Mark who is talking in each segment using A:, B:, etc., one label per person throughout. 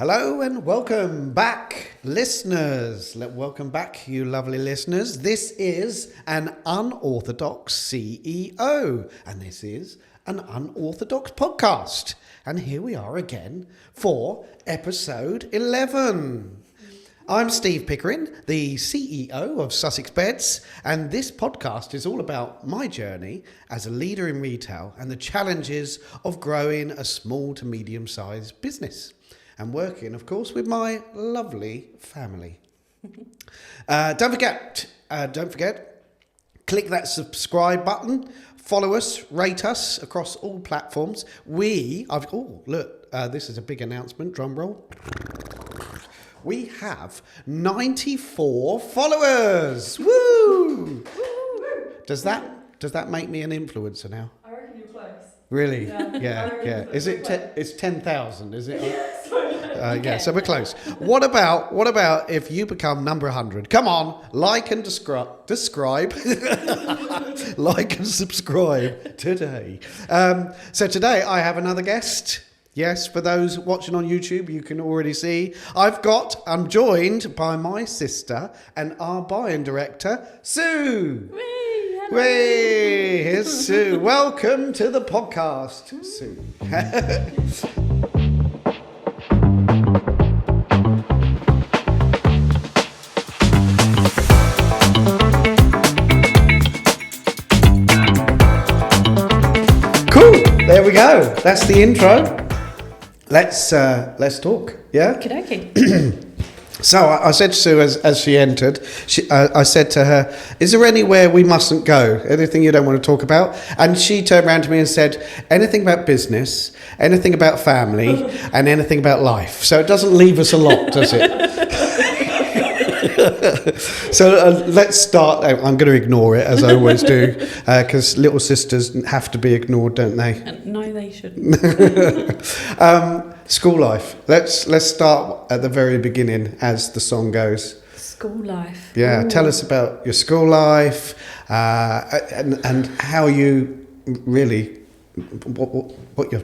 A: Hello and welcome back, listeners. Welcome back, you lovely listeners. This is an unorthodox CEO, and this is an unorthodox podcast. And here we are again for episode 11. I'm Steve Pickering, the CEO of Sussex Beds, and this podcast is all about my journey as a leader in retail and the challenges of growing a small to medium-sized business. And working, of course, with my lovely family. Don't forget, click that subscribe button, follow us, rate us across all platforms. This is a big announcement, drum roll. We have 94 followers. Woo! Does that make me an influencer now?
B: I reckon you're close.
A: Really? Yeah. Is it? It's 10,000. Is it?
B: Okay.
A: So we're close. What about if you become number 100? Come on, like and describe, like and subscribe today. So today I have another guest. Yes, for those watching on YouTube, you can already see I'm joined by my sister and our buying director, Sue. Whee! Here's Sue. Welcome to the podcast, Sue. Cool. There we go. That's the intro. Let's talk. Yeah.
B: Okey-dokey.
A: So I said to Sue as she entered, I said to her, is there anywhere we mustn't go? Anything you don't want to talk about? And she turned around to me and said, anything about business, anything about family, and anything about life. So it doesn't leave us a lot, does it? So let's start. I'm going to ignore it, as I always do, because little sisters have to be ignored, don't they?
B: No, they shouldn't.
A: School life. Let's start at the very beginning, as the song goes.
B: School life.
A: Yeah,
B: Ooh.
A: Tell us about your school life and how you really what your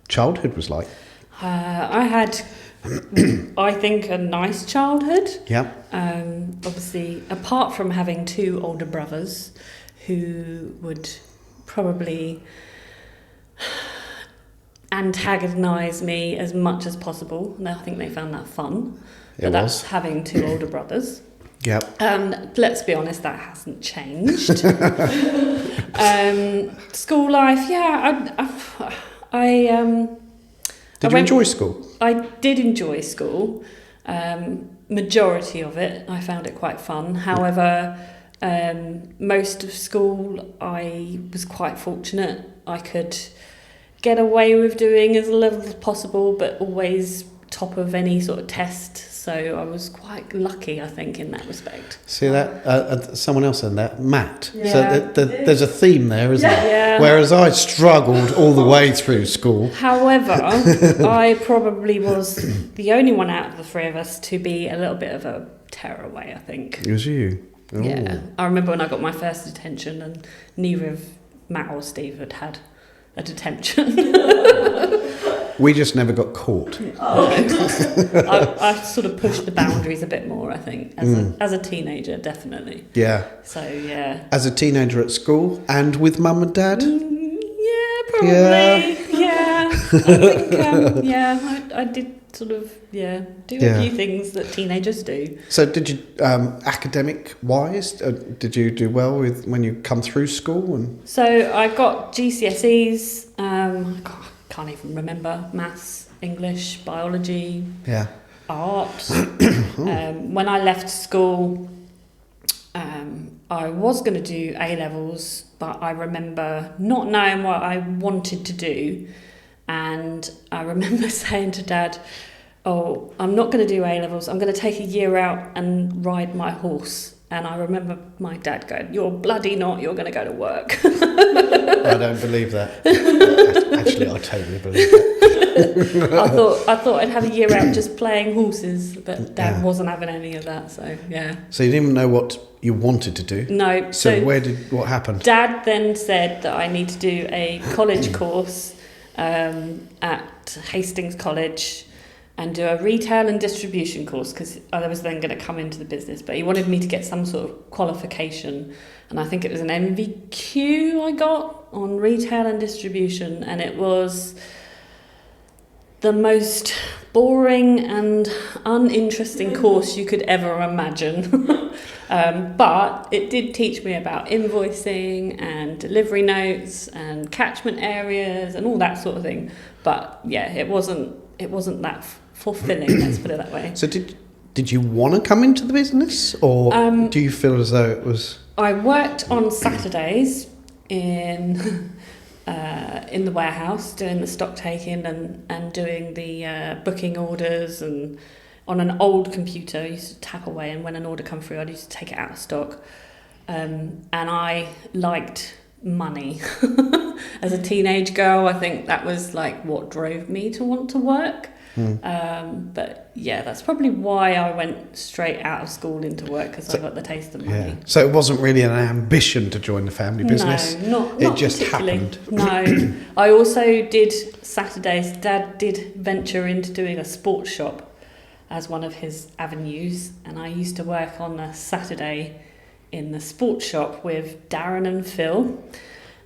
A: childhood was like.
B: I had, I think, a nice childhood.
A: Yeah.
B: Obviously, apart from having two older brothers who would probably antagonise me as much as possible. And I think they found that fun. That's having two older brothers.
A: Yep.
B: Let's be honest, that hasn't changed. School life,
A: Did you enjoy school?
B: I did enjoy school. Majority of it, I found it quite fun. However, most of school, I was quite fortunate. I could get away with doing as little as possible, but always top of any sort of test. So I was quite lucky, I think, in that respect.
A: See that? Someone else said that, Matt.
B: Yeah.
A: So there's a theme there, isn't there?
B: Yeah.
A: Whereas I struggled all the way through school.
B: However, I probably was the only one out of the three of us to be a little bit of a tearaway, I think.
A: It was you. Ooh.
B: Yeah. I remember when I got my first detention and neither of Matt or Steve had a detention.
A: We just never got caught.
B: I sort of pushed the boundaries a bit more, I think, as a teenager, definitely.
A: Yeah.
B: So, yeah.
A: As a teenager at school and with mum and dad?
B: Yeah, probably. Yeah. I think, I did sort of, do a few things that teenagers do.
A: So did you, academic-wise, did you do well with when you come through school? And
B: So I got GCSEs, can't even remember, maths, English, biology, art. When I left school, I was going to do A-levels, but I remember not knowing what I wanted to do. And I remember saying to Dad, oh, I'm not going to do A-levels. I'm going to take a year out and ride my horse. And I remember my dad going, you're bloody not, you're going to go to work.
A: I don't believe that. Actually, I totally believe that.
B: I thought I'd have a year out just playing horses, but Dad wasn't having any of that, so yeah.
A: So you didn't even know what you wanted to do?
B: No.
A: So what happened?
B: Dad then said that I need to do a college course at Hastings College, and do a retail and distribution course, because I was then going to come into the business, but he wanted me to get some sort of qualification, and I think it was an MVQ I got on retail and distribution, and it was the most boring and uninteresting course you could ever imagine. But it did teach me about invoicing and delivery notes and catchment areas and all that sort of thing. But yeah, it wasn't that fulfilling, let's put it that way.
A: So did you want to come into the business, or do you feel as though it was...
B: I worked on Saturdays in the warehouse, doing the stock taking and doing the booking orders, and on an old computer I used to tap away, and when an order come through I used to take it out of stock, and I liked money. As a teenage girl, I think that was like what drove me to want to work. But yeah, that's probably why I went straight out of school into work, because I got the taste of money.
A: Yeah. So it wasn't really an ambition to join the family business?
B: No, not
A: it just
B: particularly.
A: happened.
B: No. I also did Saturdays. Dad did venture into doing a sports shop as one of his avenues, and I used to work on a Saturday in the sports shop with Darren and Phil,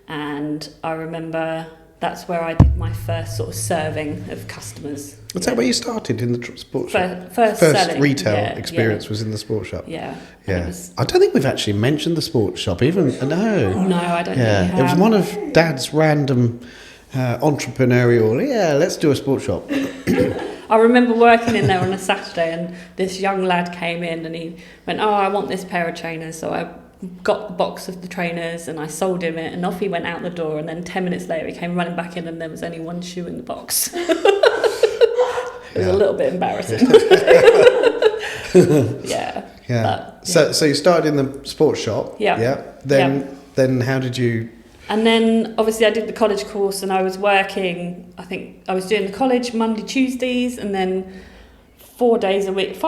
B: and I remember that's where I did my first sort of serving of customers.
A: Was that where you started, in the sports shop?
B: First selling,
A: retail experience was in the sports shop?
B: Yeah.
A: Yeah. I don't think we've actually mentioned the sports shop, even. No.
B: No, I don't think we have.
A: It was one of Dad's random entrepreneurial, let's do a sports shop.
B: I remember working in there on a Saturday, and this young lad came in and he went, I want this pair of trainers. So I got the box of the trainers and I sold him it, and off he went out the door, and then 10 minutes later he came running back in and there was only one shoe in the box. It was a little bit embarrassing. Yeah.
A: So you started in the sports shop.
B: Yeah.
A: Then how did you...
B: And then obviously I did the college course, and I was working, I think I was doing the college Monday, Tuesdays, and then 5 days a week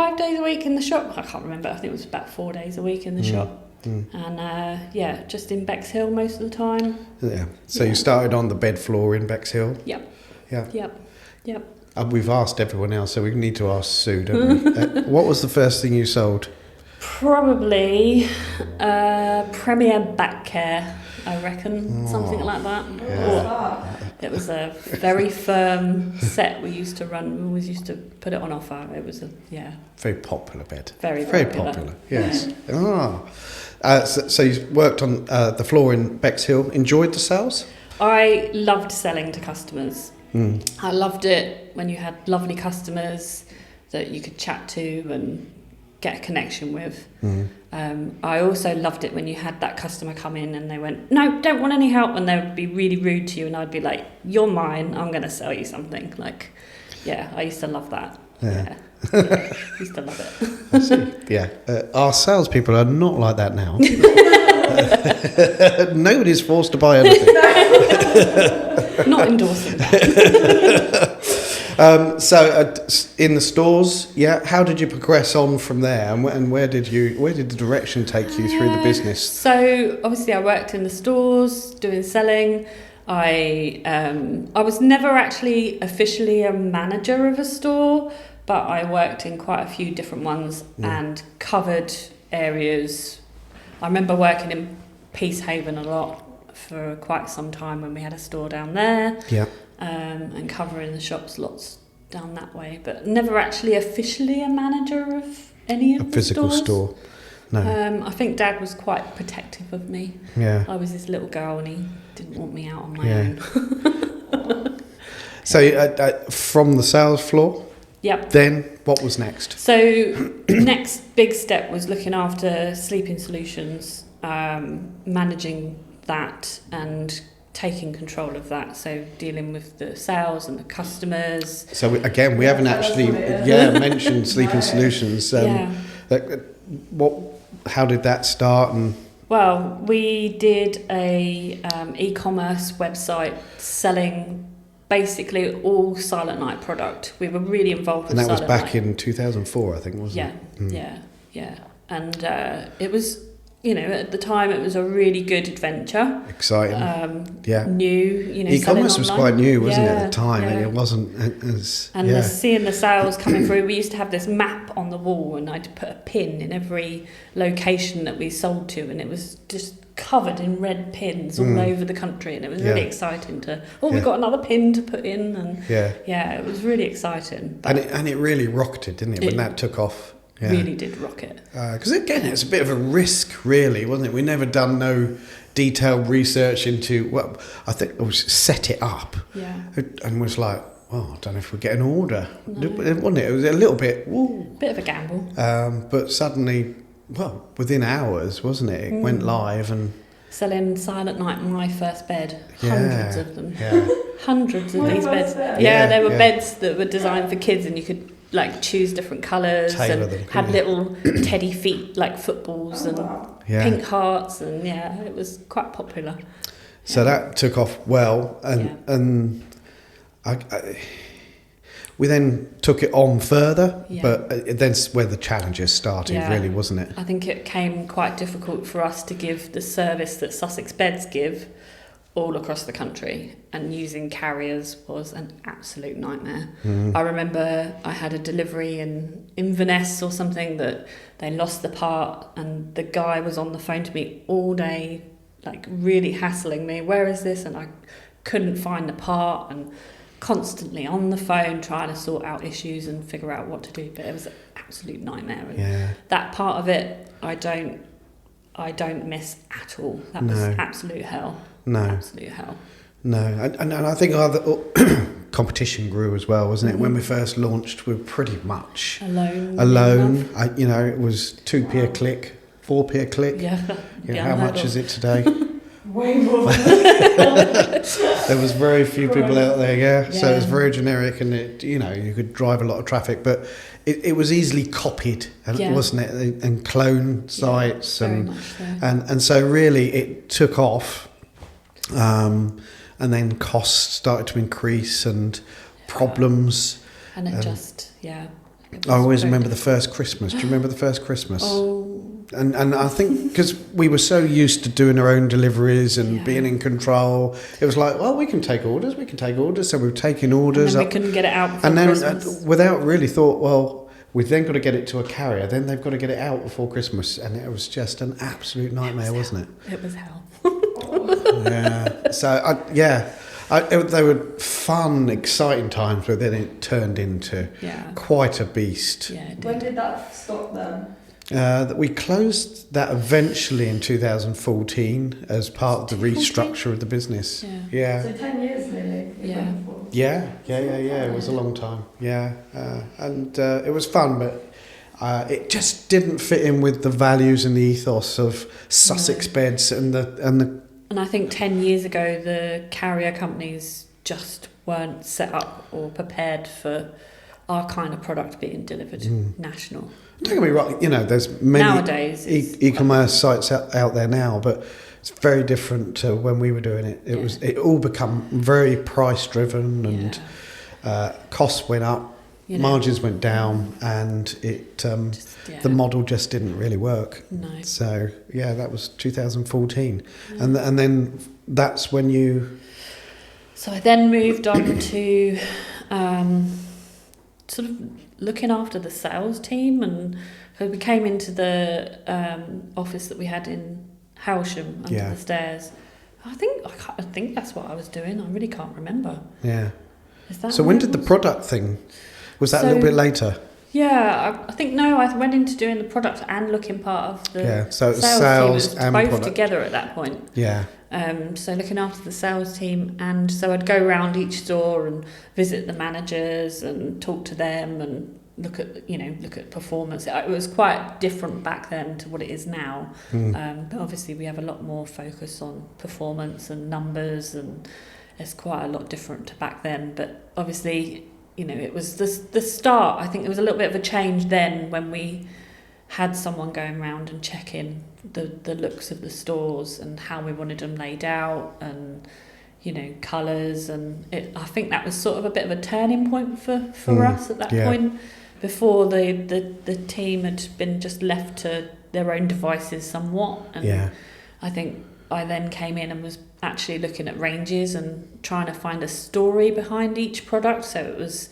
B: in the shop. I can't remember. I think it was about 4 days a week in the shop. And just in Bexhill most of the time.
A: Yeah. So you started on the bed floor in Bexhill.
B: Yep.
A: Yeah.
B: Yep.
A: We've asked everyone else, so we need to ask Sue, don't we? What was the first thing you sold?
B: Probably Premier Back Care, I reckon, something like that.
A: Yeah.
B: It was a very firm set we used to run. We always used to put it on offer. It was
A: very popular bed.
B: Very
A: popular. Yes. Yeah. So you worked on the floor in Bexhill. Enjoyed the sales?
B: I loved selling to customers. I loved it when you had lovely customers that you could chat to and get a connection with. I also loved it when you had that customer come in and they went, no, don't want any help, and they would be really rude to you, and I'd be like, you're mine, I'm going to sell you something. Like, yeah, I used to love that. Yeah. Used to love it.
A: I see. Yeah. Our salespeople are not like that now. Nobody's forced to buy anything.
B: Not endorsing that.
A: So in the stores, how did you progress on from there, and where did the direction take you through the business?
B: So obviously I worked in the stores doing selling. I was never actually officially a manager of a store, but I worked in quite a few different ones and covered areas. I remember working in Peacehaven a lot for quite some time when we had a store down there. Yeah. And covering the shops lots down that way, but never actually officially a manager of any of the
A: physical
B: stores.
A: Store. No.
B: I think Dad was quite protective of me.
A: Yeah.
B: I was this little girl and he didn't want me out on my own.
A: So from the sales floor?
B: Yep.
A: Then what was next?
B: So next big step was looking after Sleeping Solutions, managing that and taking control of that, so dealing with the sales and the customers.
A: So we haven't actually mentioned Sleeping Solutions. How did that start? And
B: well, we did a e-commerce website selling basically all Silent Night product. We were really involved with Silent Night. And that was
A: back in 2004, I think, wasn't it?
B: Yeah. And it was at the time it was a really good adventure.
A: Exciting.
B: New,
A: e-commerce was quite new, wasn't it, at the time?
B: Yeah.
A: And it wasn't as...
B: And seeing the sales coming through, we used to have this map on the wall, and I'd put a pin in every location that we sold to, and it was just covered in red pins all over the country, and it was really exciting to, we've got another pin to put in, and it was really exciting. But
A: and it really rocketed, didn't it, when that took off? Yeah.
B: Really did rocket.
A: Because again, it's a bit of a risk, really, wasn't it? We never done no detailed research into, I think it was set it up, and was like, I don't know if we get an order, wasn't it? It was a little bit,
B: bit of a gamble.
A: But suddenly, within hours, wasn't it? It went live and
B: selling Silent Night, my first bed, hundreds of them, hundreds of these beds. They were beds that were designed for kids, and you could choose different colours and had little teddy feet like footballs and pink hearts, and it was quite popular.
A: So that took off well, and we then took it on further, but then's where the challenges started, really, wasn't it?
B: I think it came quite difficult for us to give the service that Sussex Beds give all across the country, and using carriers was an absolute nightmare. I remember I had a delivery in Inverness or something that they lost the part, and the guy was on the phone to me all day, really hassling me, where is this? And I couldn't find the part, and constantly on the phone trying to sort out issues and figure out what to do, but it was an absolute nightmare. And that part of it I don't miss at all. That was absolute hell. Absolute hell.
A: No, and I think other competition grew as well, wasn't it? When we first launched, we were pretty much alone. It was 2p a click, 4p a click. How much is it today?
C: Way more.
A: There was very few people out there, so it was very generic, and it, you could drive a lot of traffic, but it was easily copied, wasn't it? And clone sites, and so really it took off. And then costs started to increase, and problems.
B: And it just,
A: I always remember the first Christmas. Do you remember the first Christmas? And I think because we were so used to doing our own deliveries and being in control, it was like, we can take orders. So we were taking orders.
B: And then we couldn't get it out before
A: and then
B: Christmas.
A: Without really thought, we've then got to get it to a carrier. Then they've got to get it out before Christmas. And it was just an absolute nightmare, wasn't it?
B: It was hell.
A: So they were fun, exciting times, but then it turned into quite a beast.
C: When did that stop then?
A: We closed that eventually in 2014 as part of the restructure of the business.
C: So 10 years nearly.
A: It was a long time. And it was fun, but it just didn't fit in with the values and the ethos of Sussex Beds
B: And I think 10 years ago, the carrier companies just weren't set up or prepared for our kind of product being delivered national.
A: Don't get me wrong, there's many
B: nowadays
A: e-commerce sites out there now, but it's very different to when we were doing it. It all become very price driven, and costs went up, margins went down, and the model just didn't really work.
B: No.
A: So that was 2014, and then that's when you.
B: So I then moved on to sort of looking after the sales team, and so we came into the office that we had in Howsham under the stairs. I think that's what I was doing. I really can't remember.
A: Yeah.
B: Is that
A: so when did the product thing? Was that a little bit later?
B: Yeah, I think I went into doing the product and looking part of the
A: so
B: sales team. It was
A: and
B: both
A: product
B: together at that point.
A: Yeah.
B: So looking after the sales team, and so I'd go around each store and visit the managers and talk to them and look at performance. It was quite different back then to what it is now. But obviously we have a lot more focus on performance and numbers, and it's quite a lot different to back then. But obviously, it was the start. I think there was a little bit of a change then when we had someone going around and checking the looks of the stores and how we wanted them laid out, and colours, and I think that was sort of a bit of a turning point for us at that point. Before the team had been just left to their own devices somewhat. And
A: Yeah.
B: I think I then came in and was actually looking at ranges and trying to find a story behind each product. So it was,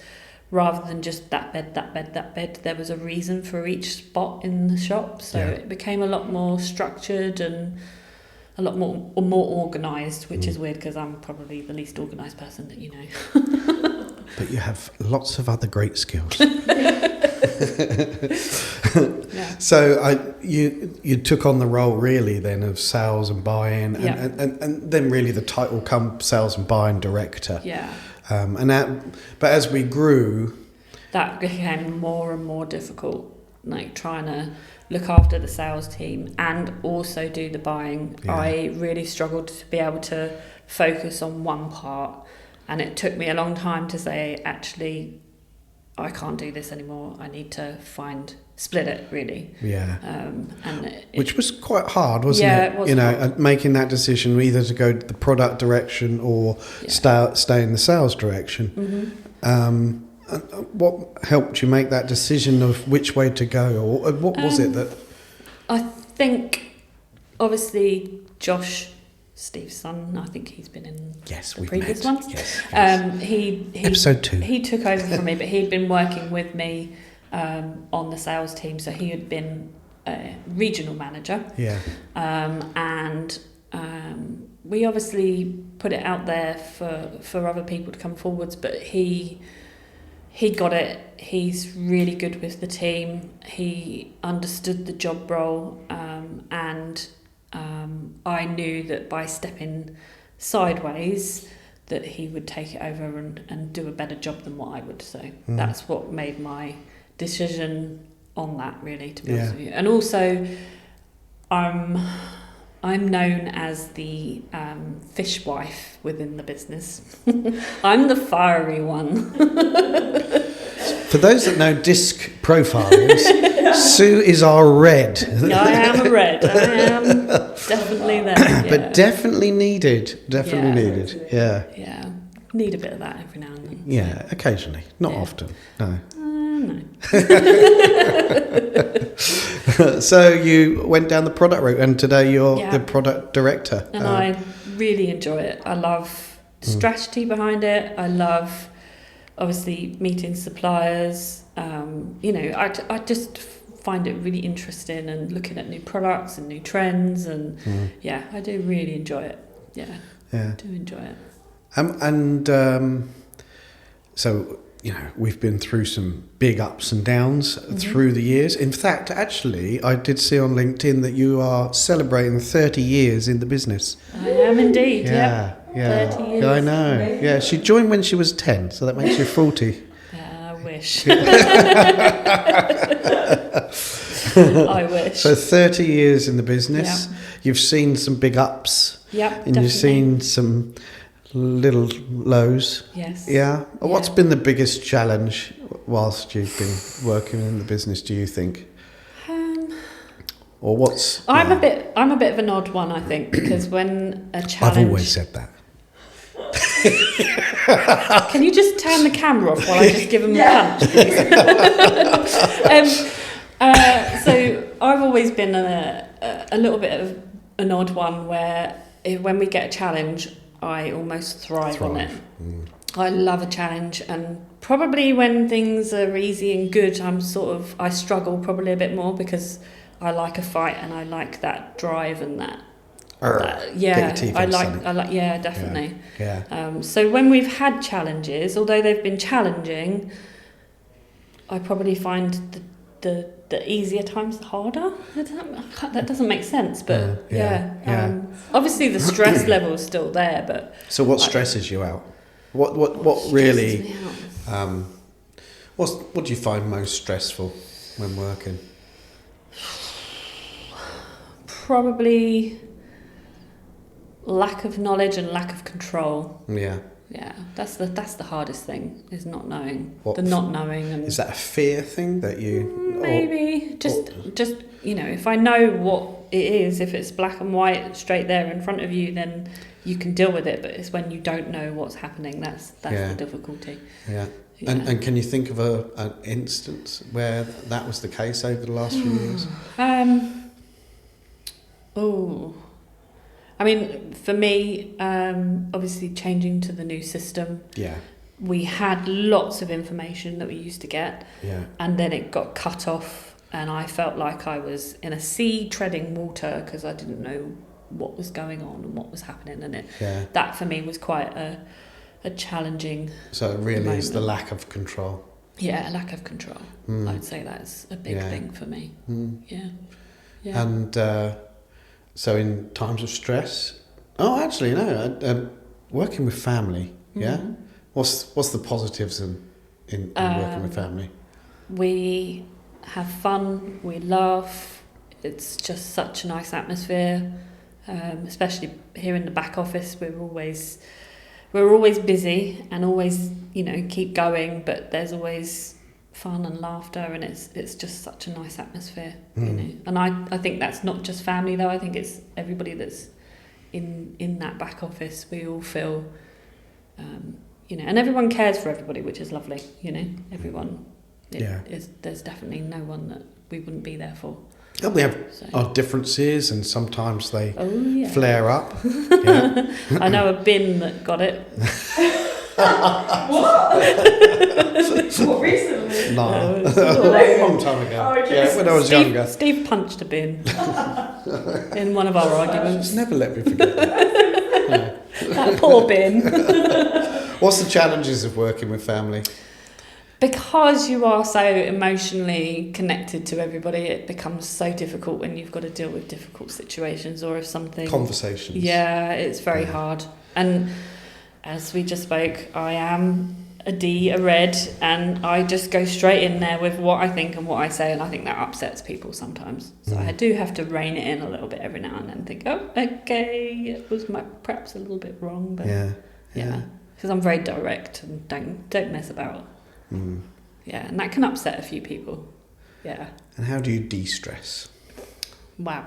B: rather than just that bed, there was a reason for each spot in the shop. So it became a lot more structured and a lot more organised, which is weird because I'm probably the least organised person that you know.
A: But you have lots of other great skills.
B: Yeah.
A: So you took on the role really then of sales and buying, and then really the title come sales and buying director.
B: Yeah.
A: But as we grew,
B: that became more and more difficult, like trying to look after the sales team and also do the buying.
A: Yeah.
B: I really struggled to be able to focus on one part, and it took me a long time to say, actually, I can't do this anymore. I need to split it really.
A: Yeah.
B: And
A: which was quite hard, wasn't it?
B: Yeah, it was hard.
A: Making that decision either to go the product direction or stay in the sales direction.
B: Mm-hmm.
A: What helped you make that decision of which way to go, or what was it that?
B: I think, obviously, Josh, Steve's son, I think he's been in the previous ones.
A: Yes.
B: He
A: Episode 2.
B: He took over from me, but he'd been working with me on the sales team, so he had been a regional manager.
A: Yeah.
B: And we obviously put it out there for other people to come forwards, but he got it. He's really good with the team. He understood the job role, and I knew that by stepping sideways that he would take it over and do a better job than what I would. So that's what made my decision on that, really, to be honest with you. And also, I'm known as the fish wife within the business. I'm the fiery one.
A: For those that know disc profiles, Sue is our red.
B: I am a red. I am definitely there. Yeah.
A: But definitely needed. Needed. Yeah.
B: Yeah. Need a bit of that every now and then.
A: Yeah, occasionally. Not often. No.
B: No.
A: So you went down the product route, and today you're the product director.
B: And I really enjoy it. I love the strategy behind it. I love, obviously, meeting suppliers. I just find it really interesting and looking at new products and new trends. And I do really enjoy it. Yeah. I do enjoy it.
A: So, we've been through some big ups and downs through the years. In fact, actually, I did see on LinkedIn that you are celebrating 30 years in the business.
B: I am indeed,
A: Yeah.
B: 30 years.
A: I know. Yeah, she joined when she was 10, so that makes you 40.
B: I wish. I wish.
A: So 30 years in the business.
B: Yeah.
A: You've seen some big ups.
B: Yep,
A: And
B: definitely.
A: you've seen some little lows.
B: Yes.
A: Yeah. What's
B: Yeah.
A: been the biggest challenge whilst you've been working in the business, do you think? Or what's?
B: I'm a bit of an odd one, I think, because when a challenge.
A: I've always said that.
B: Can you just turn the camera off while I just give him a punch, please? So I've always been a little bit of an odd one where when we get a challenge, I almost thrive on it. I love a challenge, and probably when things are easy and good, I struggle probably a bit more because I like a fight and I like that drive and that. Definitely.
A: Yeah.
B: So when we've had challenges, although they've been challenging, I probably find the easier times the harder. That doesn't make sense, but obviously the stress level is still there. But
A: so what stresses you out? What really? What do you find most stressful when working?
B: Probably lack of knowledge and lack of control.
A: Yeah.
B: Yeah, that's the hardest thing, is not knowing.
A: What,
B: the not knowing. And
A: is that a fear thing that you...
B: Maybe. Just if I know what it is, if it's black and white straight there in front of you, then you can deal with it. But it's when you don't know what's happening, that's the difficulty.
A: Yeah. And can you think of an instance where that was the case over the last few years?
B: Oh, I mean, for me, obviously changing to the new system,
A: Yeah.
B: we had lots of information that we used to get,
A: Yeah.
B: and then it got cut off, and I felt like I was in a sea treading water because I didn't know what was going on and what was happening, and that for me was quite a challenging.
A: So it really is the
B: moment.
A: lack of control.
B: Yeah, a lack of control. I'd say that's a big thing for me. Yeah.
A: And so in times of stress, actually no, working with family. Yeah. What's the positives in working with family?
B: We have fun. We laugh. It's just such a nice atmosphere. Especially here in the back office, we're always busy and always, keep going, but there's always fun and laughter, and it's just such a nice atmosphere, And I think that's not just family though. I think it's everybody that's in that back office. We all feel, and everyone cares for everybody, which is lovely. Everyone. There's definitely no one that we wouldn't be there for.
A: And we have our differences, and sometimes they flare up.
B: I know a bin that got it.
C: What? What, recently?
A: No, a long time ago.
C: Oh, okay.
A: Yeah, when I was younger.
B: Steve punched a bin in one of our arguments.
A: Just never let me forget that.
B: That poor bin.
A: What's the challenges of working with family?
B: Because you are so emotionally connected to everybody, it becomes so difficult when you've got to deal with difficult situations, or if something...
A: Conversations.
B: Yeah, it's very hard. And as we just spoke, I am a D, a red, and I just go straight in there with what I think and what I say, and I think that upsets people sometimes. So I do have to rein it in a little bit every now and then and think, oh, okay, it was perhaps a little bit wrong, but yeah. Because I'm very direct and don't mess about. Yeah, and that can upset a few people. Yeah.
A: And how do you de-stress?
B: Wow.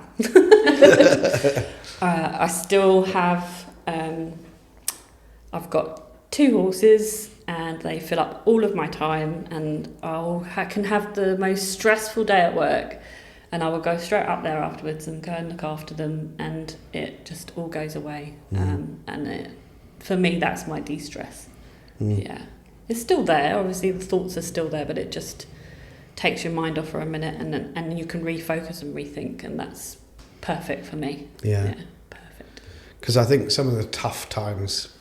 B: I still have, I've got 2 horses, and they fill up all of my time, and I can have the most stressful day at work, and I will go straight up there afterwards and go and look after them, and it just all goes away. For me, that's my de-stress. Yeah. It's still there, obviously the thoughts are still there, but it just takes your mind off for a minute, and you can refocus and rethink, and that's perfect for me. Yeah, perfect.
A: Because I think some of the tough times,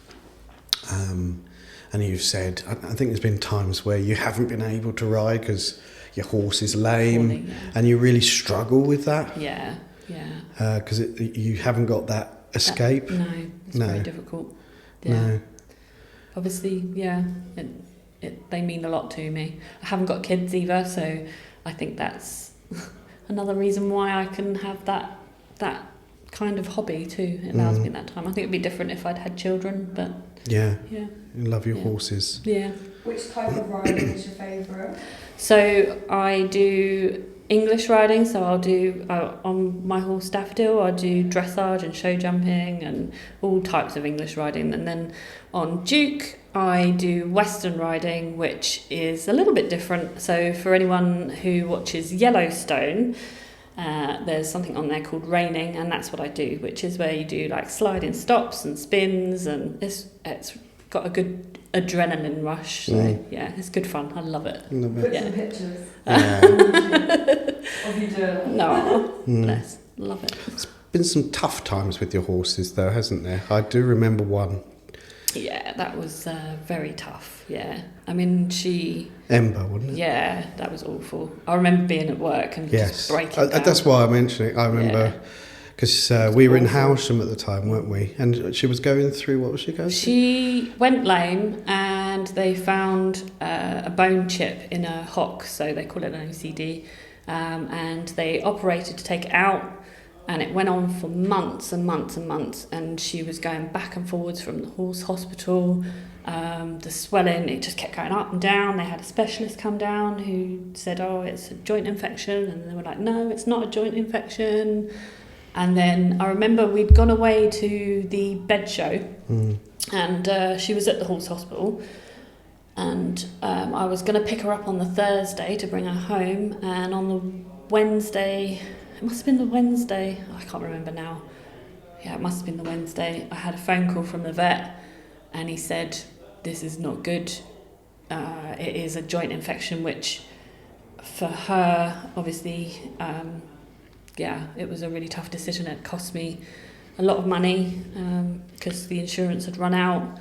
A: and you've said, I think there's been times where you haven't been able to ride because your horse is lame, and you really struggle with that.
B: Yeah.
A: Because you haven't got that escape.
B: It's very difficult. Yeah.
A: No.
B: Obviously, they mean a lot to me. I haven't got kids either, so I think that's another reason why I can have that kind of hobby too. It allows me that time. I think it'd be different if I'd had children, but you
A: love your horses.
B: Yeah.
C: Which type of riding is your favourite?
B: So I do English riding, so I'll do on my horse Daffodil, I'll do dressage and show jumping and all types of English riding. And then on Duke, I do Western riding, which is a little bit different. So for anyone who watches Yellowstone, there's something on there called reining, and that's what I do, which is where you do like sliding stops and spins, and it's got a good adrenaline rush. So yeah, it's good fun. I love it.
C: Put some pictures. Of you doing it.
B: No, bless. Love it.
A: There's been some tough times with your horses though, hasn't there? I do remember one.
B: Yeah, that was very tough. Yeah, I mean
A: Ember, wasn't it?
B: Yeah, that was awful. I remember being at work and just breaking down.
A: That's why I mentioned it. I remember because we were in Howsham at the time, weren't we? And she was going through, what was she going through?
B: She went lame, and they found a bone chip in her hock, so they call it an OCD, and they operated to take it out. And it went on for months and months and months, and she was going back and forwards from the horse hospital. The swelling, it just kept going up and down. They had a specialist come down who said, oh, it's a joint infection. And they were like, no, it's not a joint infection. And then I remember we'd gone away to the bed show, and she was at the horse hospital. And I was going to pick her up on the Thursday to bring her home. And on the Wednesday it must have been the Wednesday. I can't remember now. Yeah, it must have been the Wednesday. I had a phone call from the vet, and he said, "This is not good. It is a joint infection," which for her, obviously, it was a really tough decision. It cost me a lot of money because the insurance had run out.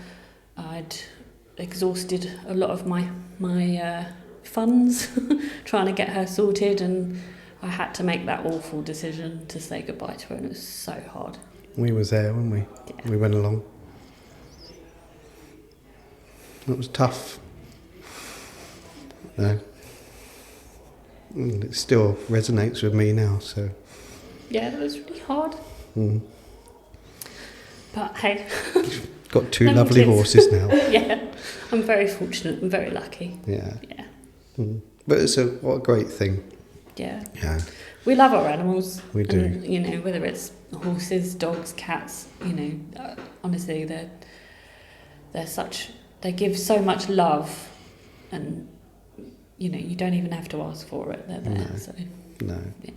B: I'd exhausted a lot of my funds trying to get her sorted, and I had to make that awful decision to say goodbye to her, and it was so hard.
A: We was there, weren't we?
B: Yeah.
A: We went along. It was tough. No. And it still resonates with me now, so...
B: Yeah, that was really hard.
A: Mm.
B: But hey...
A: Got two
B: No
A: lovely
B: kids.
A: horses now.
B: Yeah, I'm very fortunate and very lucky.
A: Yeah.
B: Yeah.
A: Mm. But what a great thing.
B: Yeah.
A: Yeah.
B: We love our animals.
A: We do.
B: And, you know, whether it's horses, dogs, cats, you know, honestly, they give so much love, and, you know, you don't even have to ask for it. They're there.
A: No.
B: So,
A: No.
B: yeah.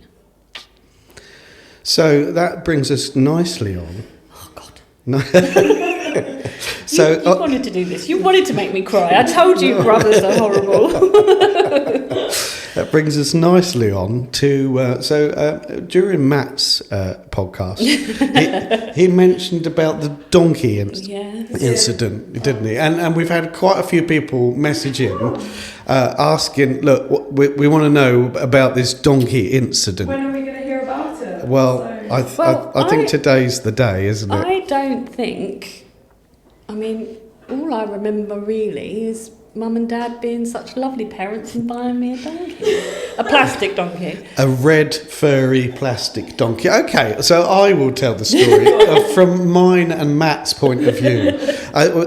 A: So that brings us nicely on.
B: Oh, God.
A: No. So
B: you wanted to do this. You wanted to make me cry. I told you brothers are horrible.
A: That brings us nicely on to during Matt's podcast, he mentioned about the donkey incident, didn't he? And we've had quite a few people message in asking, look, we want to know about this donkey incident.
C: When are we going to hear about it?
A: Well, I think today's the day, isn't it?
B: I don't think... I mean, all I remember really is Mum and Dad being such lovely parents and buying me a donkey. A plastic donkey.
A: A red, furry, plastic donkey. Okay, so I will tell the story from mine and Matt's point of view.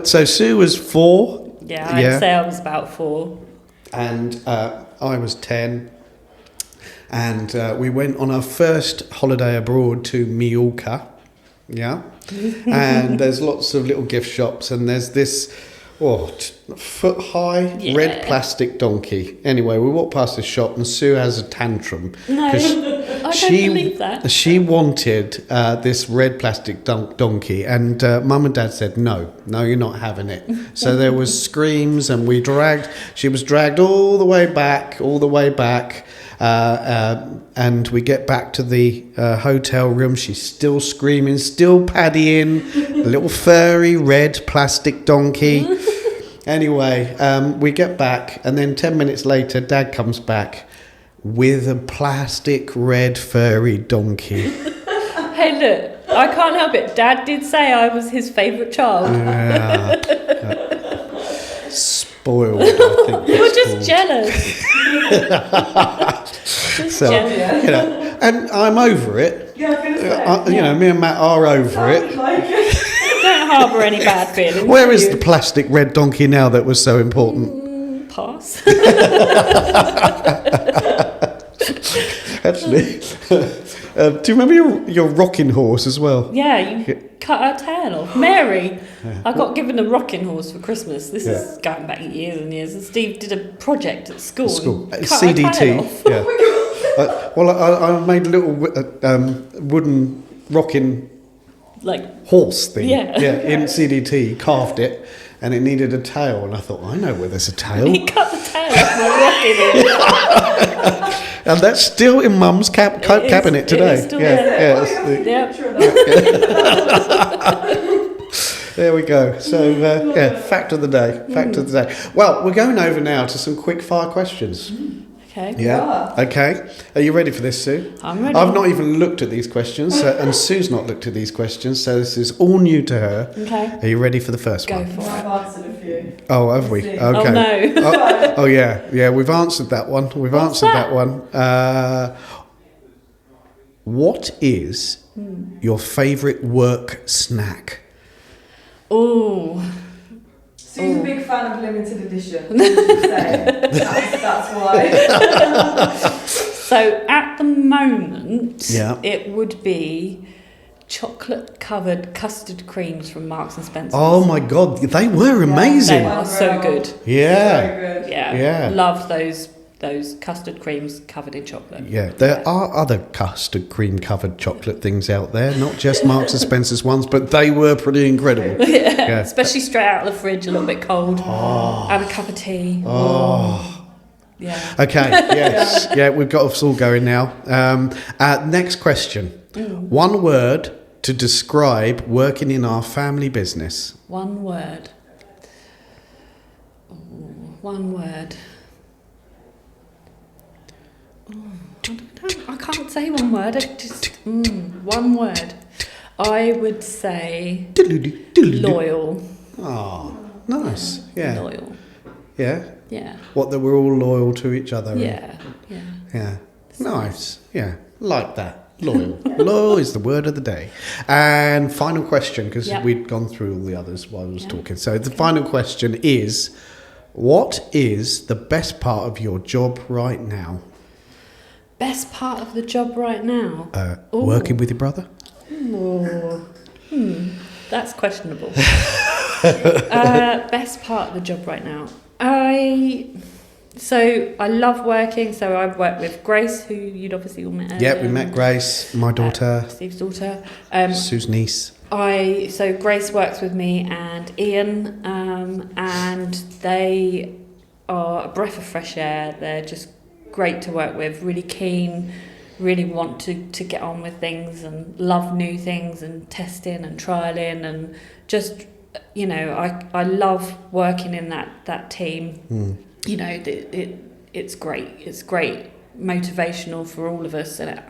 A: So Sue was 4.
B: Yeah, I'd say I was about 4.
A: And I was 10. And we went on our first holiday abroad to Mallorca. Yeah. And there's lots of little gift shops, and there's this foot high red plastic donkey. Anyway, we walked past this shop and Sue has a tantrum.
B: No, I don't believe that.
A: She wanted this red plastic donkey, and Mum and Dad said, no, you're not having it. So there was screams, and she was dragged all the way back. And we get back to the hotel room. She's still screaming, still paddying, a little furry red plastic donkey. Anyway, we get back, and then 10 minutes later, Dad comes back with a plastic red furry donkey.
B: Hey, look, I can't help it. Dad did say I was his favourite child.
A: Yeah. Spoiled, I think.
B: You're just jealous. Jealous.
A: You know, and I'm over it.
C: Yeah, I was going to say.
A: You know, me and Matt are over it.
C: Like it.
B: Don't harbour any bad feelings.
A: Where is the plastic red donkey now that was so important?
B: Pass.
A: Actually, do you remember your rocking horse as well?
B: Yeah, you cut her tail off. Mary, I got given a rocking horse for Christmas. This is going back years and years. And Steve did a project at school. Cut her tail off.
A: Yeah. I made a little wooden rocking horse thing.
B: Yeah.
A: In CDT, carved it, and it needed a tail. And I thought, I know where there's a tail.
B: He cut the tail off my rocking horse.
A: And that's still in Mum's cabinet today.
B: It is still there.
A: There we go. So, fact of the day. Well, we're going over now to some quick-fire questions.
B: Okay.
A: Yeah. Okay. Are you ready for this, Sue?
B: I'm ready.
A: I've not even looked at these questions, and Sue's not looked at these questions, so this is all new to her.
B: Okay.
A: Are you ready for the first
B: Go
A: one?
B: for
C: I've
B: it.
C: answered a few.
A: Oh, have we?
C: See.
A: Okay.
B: Oh, no.
A: Oh, yeah. We've answered that one.
B: What's that?
A: What is your favourite work snack?
B: Oh.
C: Sue's a big fan of limited edition. That's why.
B: So at the moment,
A: Yeah.
B: it would be chocolate-covered custard creams from Marks and Spencer.
A: Oh my God, they were amazing.
B: They are so good.
A: Yeah.
C: So good.
B: Yeah.
A: Yeah.
B: Loved those those custard creams covered in chocolate.
A: Yeah, there are other custard cream covered chocolate things out there, not just Marks and Spencer's ones, but they were pretty incredible.
B: Yeah. Especially straight out of the fridge, a little bit cold. Have a cup of tea. Yeah.
A: Okay, yes. Yeah, we've got us all going now. Next question. One word to describe working in our family business.
B: One word. One word. I can't say one word. One word. I would say loyal.
A: Oh, nice. Yeah.
B: Loyal.
A: Yeah.
B: Yeah.
A: What, that we're all loyal to each other.
B: Yeah. Yeah.
A: Yeah. Nice. Yeah. Like that. Loyal. Loyal is the word of the day. And final question, because we'd gone through all the others while I was talking. So the final question is, what is the best part of your job right now?
B: Best part of the job right now?
A: Working with your brother?
B: That's questionable. Best part of the job right now? I love working. So I've worked with Grace, who you'd obviously all met earlier.
A: Yeah, we met Grace, my daughter.
B: Steve's daughter.
A: Sue's niece.
B: So Grace works with me and Ian, and they are a breath of fresh air. They're just great to work with, really keen, really want to get on with things and love new things and testing and trialling, and just, you know, I love working in that team. You know, it's great. It's great, motivational for all of us, and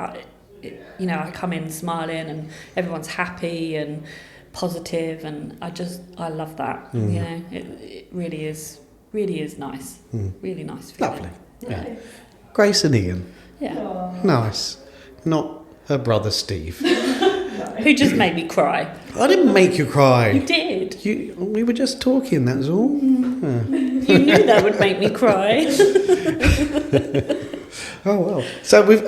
B: you know, I come in smiling and everyone's happy and positive, and I love that. You know, it really is nice. Really nice feeling.
A: Lovely. Yeah. Grace and Ian.
B: Yeah.
C: Aww.
A: Nice. Not her brother Steve.
B: Who just made me cry.
A: I didn't make you cry.
B: You did.
A: We were just talking, that's all.
B: You knew that would make me cry.
A: Oh, well. So we've...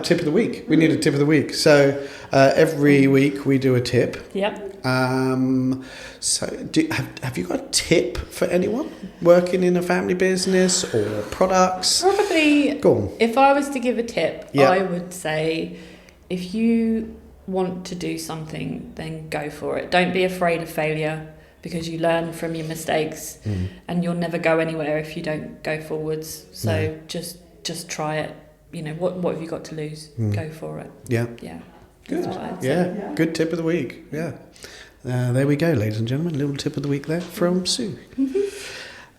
A: tip of the week. We need a tip of the week. So every week we do a tip.
B: Yep.
A: So have you got a tip for anyone working in a family business or products?
B: Probably,
A: Go on.
B: if I was to give a tip,
A: Yeah.
B: I would say if you want to do something, then go for it. Don't be afraid of failure, because you learn from your mistakes and you'll never go anywhere if you don't go forwards. So just try it. You know, what have you got to lose? Go for it.
A: Yeah.
B: Yeah.
A: Good.
B: That's what I'd say.
A: Yeah. Good tip of the week. Yeah. There we go, ladies and gentlemen. Little tip of the week there from Sue.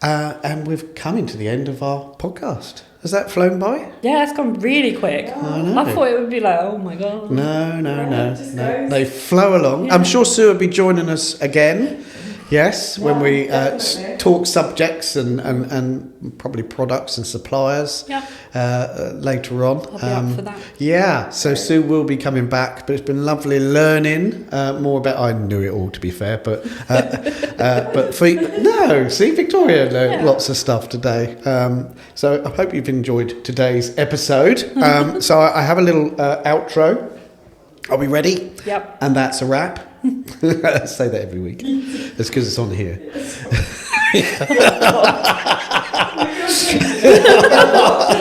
A: And we've come into the end of our podcast. Has that flown by?
B: Yeah, it's gone really quick.
A: I know.
B: I thought it would be like, oh my God.
A: No.
C: just goes.
A: They flow along.
B: Yeah.
A: I'm sure Sue will be joining us again. Yes, when we
C: definitely.
A: talk subjects and probably products and suppliers later on.
B: I'll be up for that.
A: Yeah, so Sue will be coming back, but it's been lovely learning more about. I knew it all, to be fair, but Victoria learned lots of stuff today. So I hope you've enjoyed today's episode. So I have a little outro. Are we ready?
B: Yep.
A: And that's a wrap. I say that every week. That's because it's on here.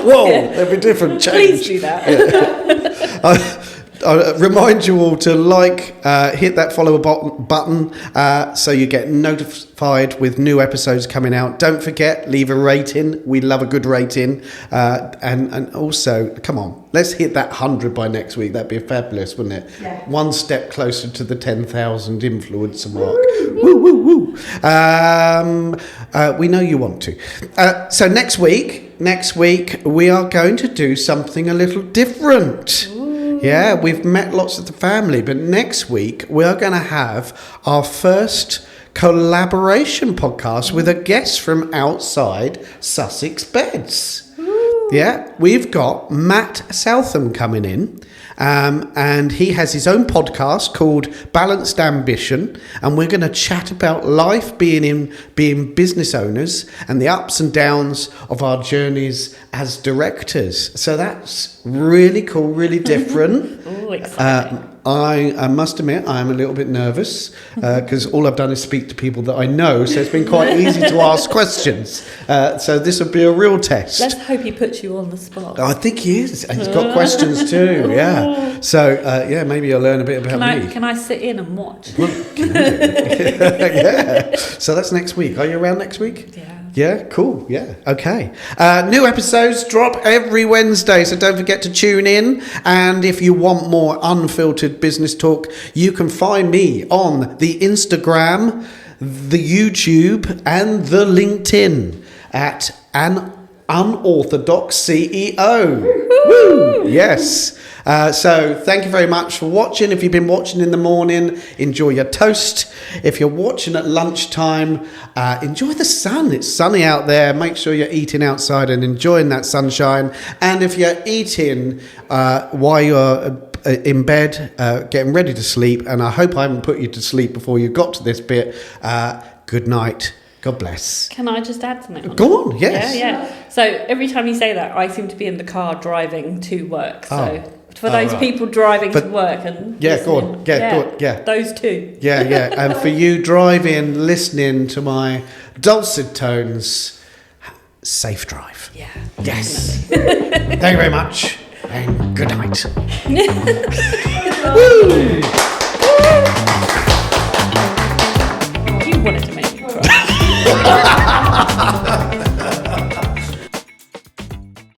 A: Whoa, there'll be different change.
B: Please do that.
A: I remind you all to hit that follow button so you get notified with new episodes coming out. Don't forget, leave a rating. We love a good rating. And also, come on, let's hit that 100 by next week. That'd be fabulous, wouldn't it?
C: Yeah.
A: One step closer to the 10,000 influencer mark. Woo, woo, woo. We know you want to. So next week, we are going to do something a little different. Yeah, we've met lots of the family, but next week we are going to have our first collaboration podcast with a guest from outside Sussex Beds. Yeah, we've got Matt Southam coming in, and he has his own podcast called Balanced Ambition, and we're going to chat about life being business owners and the ups and downs of our journeys as directors. So that's really cool, really different.
B: Oh, exciting.
A: I must admit I'm a little bit nervous because all I've done is speak to people that I know, so it's been quite easy to ask questions. So this will be a real test.
B: Let's hope he puts you on the spot.
A: I think he is, and he's got questions too. Yeah. So maybe you'll learn a bit about me.
B: Can I sit in and watch?
A: Well, can you? Yeah. So that's next week. Are you around next week?
B: Yeah.
A: Yeah, cool. Yeah, okay. New episodes drop every Wednesday, so don't forget to tune in. And if you want more unfiltered business talk, you can find me on the Instagram, the YouTube, and the LinkedIn at An Unorthodox CEO. Woo! Yes. So thank you very much for watching. If you've been watching in the morning, enjoy your toast. If you're watching at lunchtime, enjoy the sun. It's sunny out there. Make sure you're eating outside and enjoying that sunshine. And if you're eating while you're in bed, getting ready to sleep, and I hope I haven't put you to sleep before you got to this bit, good night. God bless.
B: Can I just add something?
A: Go on, yes.
B: Yeah. So every time you say that, I seem to be in the car driving to work. So for those people driving to work and
A: go on. Yeah.
B: Those two.
A: Yeah. And for you driving, listening to my dulcet tones, safe drive.
B: Yeah.
A: Yes. Thank you very much, and good night. Woo!